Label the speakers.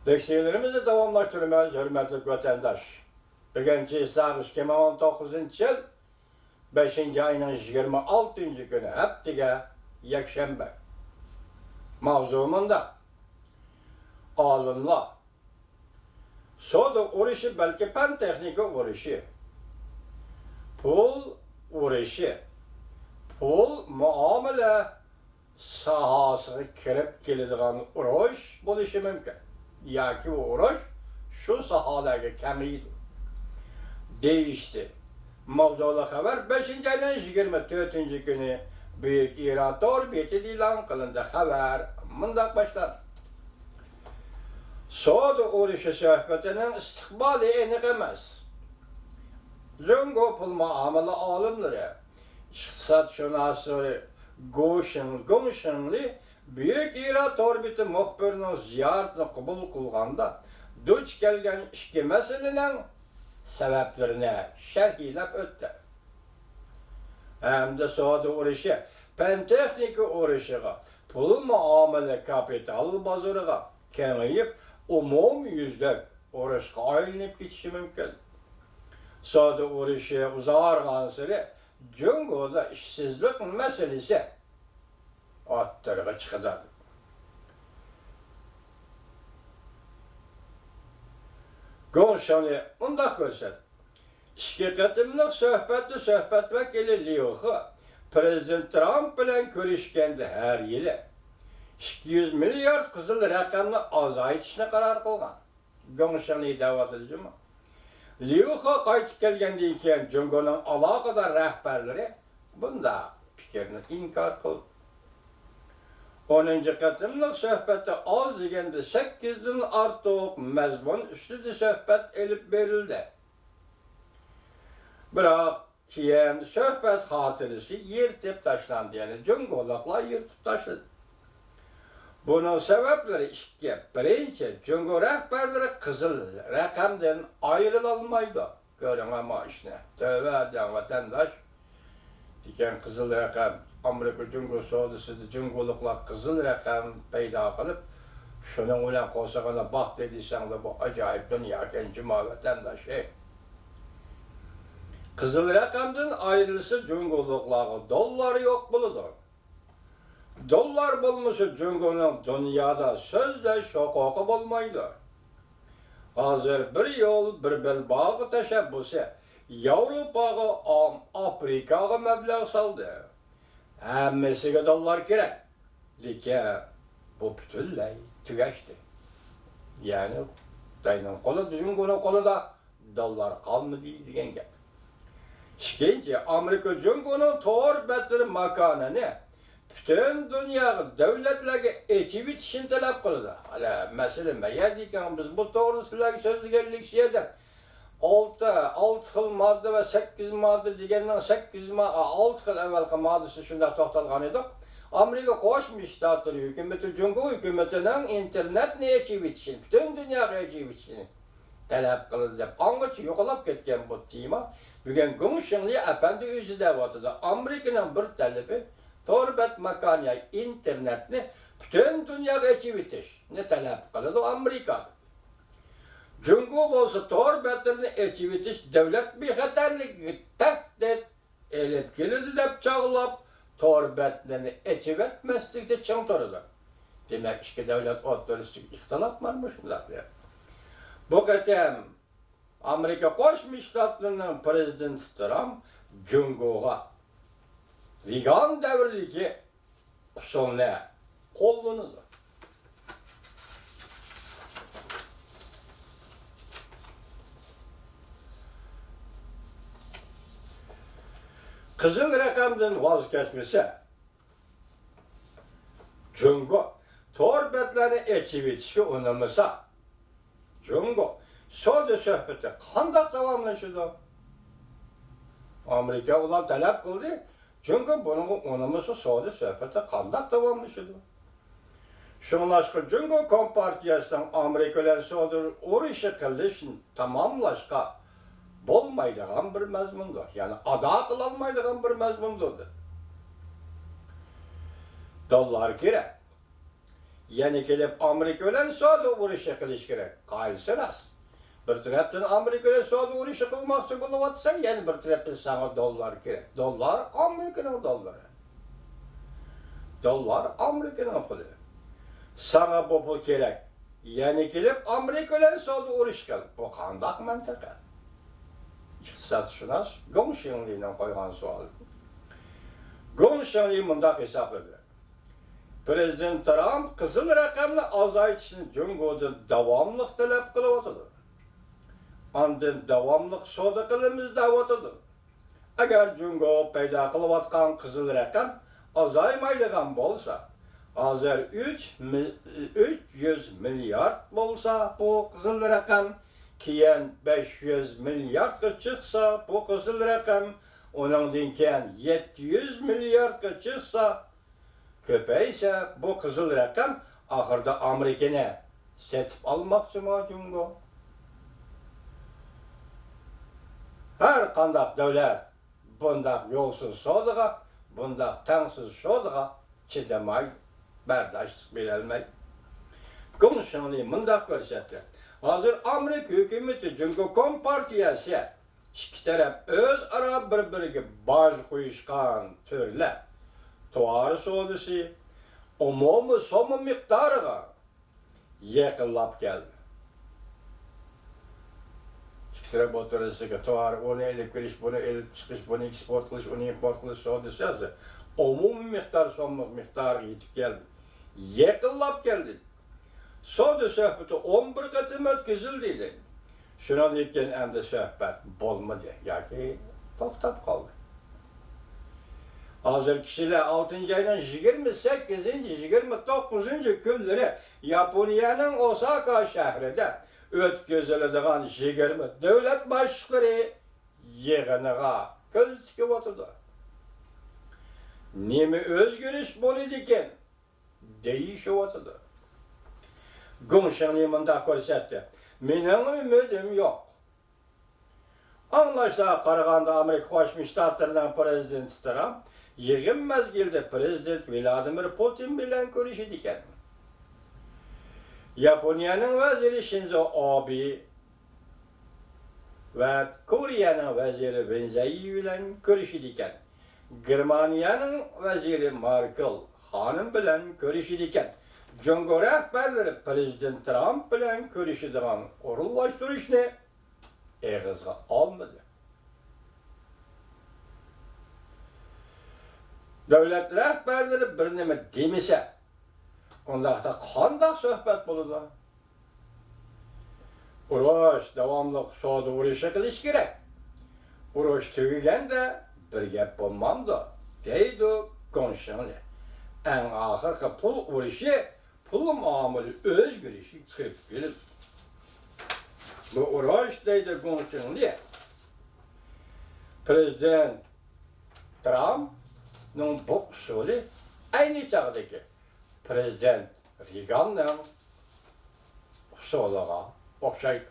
Speaker 1: Leksiyalarımızı tamamlaştırmaz hürmetli vatandaş. Bugünkü İslam 2019 yıl 5. ayının 26. günü haftiga yakşembe. Mavzumunda alımla soda uğraşı belki pen tekniki uğraşı, pul uğraşı, pul muamele sahasına kirip keladigan uğraş bo'lishi mumkin. Yoki bu uğraş şu sahalarga kamiydi. Değişti. Mavzulu haber 5. ayının 24. günü Büyük İran Torbiyeti ilan kılındı. Haber mındak başlar. Soğudu uğraşı sohbetinin istikbali enik emez. Zöngo pul muamele alimleri, iktisat şunasları, Gongşinli Büyük İran Torbiyeti muhbirinin ziyaretini kabul kılganda duç gelgen iki meselenin sebeplerine şerhlep öttü. Hem de soğudu uğraşı, pen tekniki uğraşıga, pul muamele kapital bazarıga kengayip umum yüzlük uğraşıga aylanıp geçişi mümkün. Soğudu uğraşı uzargan sıra Cungo'da işsizlik meselesi ortaga çıkıdadı. Gongşanlı undaq görsen, iki qatımlıq söhbet vekili Liuxi Prezident Trump bilen görüşkende her yili 200 milyar kızıl rakamını azaytishni karar kılgan. Gongşanlı davet edildi mi? Liuxi qaytib kelgandan keyin Jungo'nun alaqadar rahbarlari bunda fikrini inkar qildi. 10. qatımlıq söhbeti az degende 8'den artıq mazmun üstüde söhbet elip verildi. Biroq keyin söhbet xotirasi yirtib taşlandı. Yani Jungo'laqlar yirtib taşladı. Bunun sebepleri iki. Birinci, Jungo rahbarları kızıl rakamdan ayrılalmaydı. Görün ama işte. Tövbe eden vatandaş. Diken kızıl rakam, Amerika Jungo sodasıda Jungoluklar kızıl rakam peyda kılıp şunun ulan kosagana bak dediysen de bu acayip dünya gencima vatandaş. Kızıl rakamdan ayrılısı Jungoluklarga dolları yok buludur. Dollar bulmuşu Jungo'nun dünyada sözde şokoku bulmaydı. Hazır bir yol bir belbağı teşebbüsü Avrupa'ya, Afrika'ya meblağ saldı. Hemmesiga dollar gerek. Lekin bu bütünley tügeçti. Yani dayının kolu, Jungo'nun kolu da dollar kalmadı degan gap. İkinci, Amerika Jungo'nun to'g'ri betleri makonini bütün dünya devletlerge ekip bitişini talep kıldı. Hala mesele meğer diken biz bu doğrusuyla sözlügellik şeydir. 6 xil madde ve 8 madde degenden 6 xil evvelki maddesi şunda to'xtalgan edik. Amerika Qo'shma Shtatlar hükümeti, Jungo hükümetinin internetni ekip bitişini, bütün dünya ekip bitişini talep kıldı deb. Angacha yo'qolib ketgan bu tema. Bugun Gongşinli efendi o'zi da'vatida Amerikanın bir talebi Torbet makanya internetni bütün dünyaya ekip bitiş. Ne talep kıldı Amerika. Jungo bolsa torbetlerini ekip bitiş devlet bir hatarlık takdet elip gelirdi dep çağlap torbetlerini ekip etmezlikte çın torulu. Demek ki devlet otoristlik ihtilaf varmış bunlar ya. Bu kadar Amerika Qo'shma Shtatlarının prezidenti Trump Jungo'ga Reagan devrideki usulüne kollanıldı. Kızıl rakamdan vazgeçmesi Jungo torbetlerini ekip etişi unamasa Jungo soda sohbeti qanday davomlashadi? Amerika ular talep kıldı. Çünkü bunun onamızı soğudu söhbeti kandak davamlaşıdı. Şunlaşka Jungo Kompartiyası'ndan Amerikalar soğudur uğraşı kılışın tamamlaşka bolmaydıgan bir mezmundur. Yani ada kılalmaydıgan bir mezmundur. Dollar gerek. yana kelip Amerika bilen savdo uruşu qilish kerak. Qaysi ras? Bir tarafdan Amerika bilen savdo uruşu qilmoqchi bo'layotsan, yana bir tarafdan sana dollar kerak. Dollar Amerikaning dollari. Dollar Amerikaning puli. Sana bu pul kerak. Yana kelip Amerika bilen savdo urush qil. Bu qandaq mantiqa? İqtisodshunos Gong Xinglining qo'ygan savol. Gong Xingli mundaq hisobladi. Prezident Trump qizil raqamni azaytishni Jungodan davomli talab qilyapti. Ondan davomli savdo qilamiz deyapti. Agar Jungo paydo qilayotgan qizil raqam azaymaydigan bo'lsa, hozir 300 milliard bo'lsa, bu qizil raqam keyin 500 milliardga chiqsa, bu qizil raqam ondan keyin 700 milliardga chiqsa, köpeyse bu qizil raqam ahırda Amerika'ni setip almoqchimi Jungo? Her qandaq davlat bundaq yo'lsiz savdoga, bundaq tangsiz savdoga chidamay, bardoshlik berolmaydi. Gong Xingli mundaq ko'rsatdi. Hozir Amerika hukumati Jungo Kompartiyasi ikki taraf o'zaro bir-biriga boj qo'yishgan turlar to'g'ri savdosi umumiy so'm miqdoriga yaqinlab keldi. Ikki taraf o'rtasida to'g'ri uni elib kirish, buni elib chiqish, buni eksport qilish, uni import qilish savdosi umumiy miqdor so'm miqdoriga yetib keldi. Yaqinlab keldi. Savdo suhbati 11 qatim o'tkazildi. Shundan keyin endi suhbat bo'lmadi yoki to'xtab qoldi. Hozir kishilar 6-oyning 28-29 kunlari Yaponiyaning Osaka shahrida o'tkaziladigan 20 davlat boshliqlari yig'iniga ko'z tikyapti. Nima o'zgarish bo'ladi ekan? Deyishyapti. Gong Xingli mundaq ko'rsatdi. Mening ümidim yo'q. Anlaştığa qaraganda Amerika Qo'shma Shtatlarining prezidenti Trump yig'in mezgilida prezident Vladimir Putin bilan ko'rishdi ekan. Yaponiyaning vaziri Shinzo Abe va Koreyaning vaziri Wen Jiabei bilan ko'rishdi ekan. Germaniyaning vaziri Merkel xonim bilan ko'rishdi ekan. Jungo rahbarlari prezident Trump bilan ko'rishadigan o'rinlashtirishni eg'izga olmadi. Davlat rahbarlari bir nima demasa, undaqda qanday suhbat bo'ladi? Urush davomli savdo urushi qilish kerak. Urush tugaganda bir gap bo'lmamdi, deydi Gong Xingli. Eng oxirgi pul urushi pul muomala o'zgarishi kirib keldi. Bu urush deydi Gong Xingli. Prezident Trump'ning bu usuli ayni chog'dagi prezident Reaganning usuliga o'xshaydi.